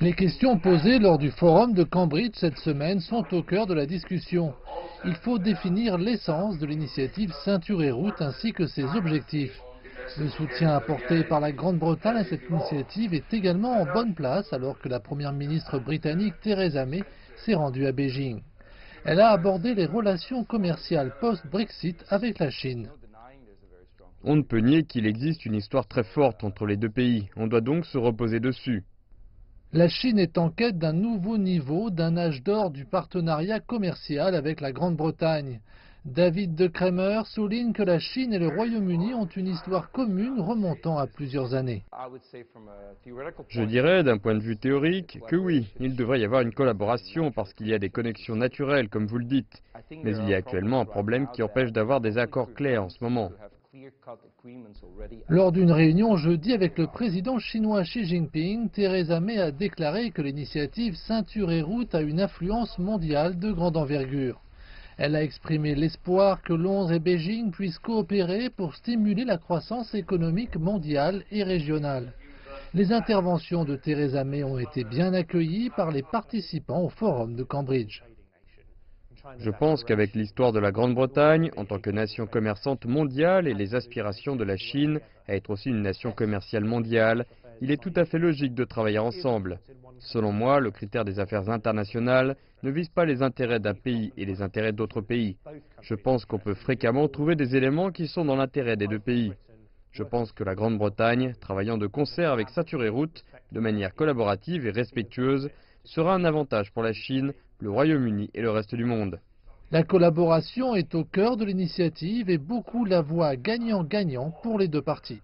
Les questions posées lors du forum de Cambridge cette semaine sont au cœur de la discussion. Il faut définir l'essence de l'initiative Ceinture et Route ainsi que ses objectifs. Le soutien apporté par la Grande-Bretagne à cette initiative est également en bonne place alors que la première ministre britannique Theresa May s'est rendue à Beijing. Elle a abordé les relations commerciales post-Brexit avec la Chine. On ne peut nier qu'il existe une histoire très forte entre les deux pays. On doit donc se reposer dessus. La Chine est en quête d'un nouveau niveau, d'un âge d'or du partenariat commercial avec la Grande-Bretagne. David de Kremer souligne que la Chine et le Royaume-Uni ont une histoire commune remontant à plusieurs années. Je dirais, d'un point de vue théorique, que oui, il devrait y avoir une collaboration parce qu'il y a des connexions naturelles, comme vous le dites. Mais il y a actuellement un problème qui empêche d'avoir des accords clairs en ce moment. Lors d'une réunion jeudi avec le président chinois Xi Jinping, Theresa May a déclaré que l'initiative Ceinture et Route a une influence mondiale de grande envergure. Elle a exprimé l'espoir que Londres et Beijing puissent coopérer pour stimuler la croissance économique mondiale et régionale. Les interventions de Theresa May ont été bien accueillies par les participants au forum de Cambridge. Je pense qu'avec l'histoire de la Grande-Bretagne, en tant que nation commerçante mondiale et les aspirations de la Chine à être aussi une nation commerciale mondiale, il est tout à fait logique de travailler ensemble. Selon moi, le critère des affaires internationales ne vise pas les intérêts d'un pays et les intérêts d'autres pays. Je pense qu'on peut fréquemment trouver des éléments qui sont dans l'intérêt des deux pays. Je pense que la Grande-Bretagne, travaillant de concert avec Ceinture et Route, de manière collaborative et respectueuse, sera un avantage pour la Chine, le Royaume-Uni et le reste du monde. La collaboration est au cœur de l'initiative et beaucoup la voient gagnant-gagnant pour les deux parties.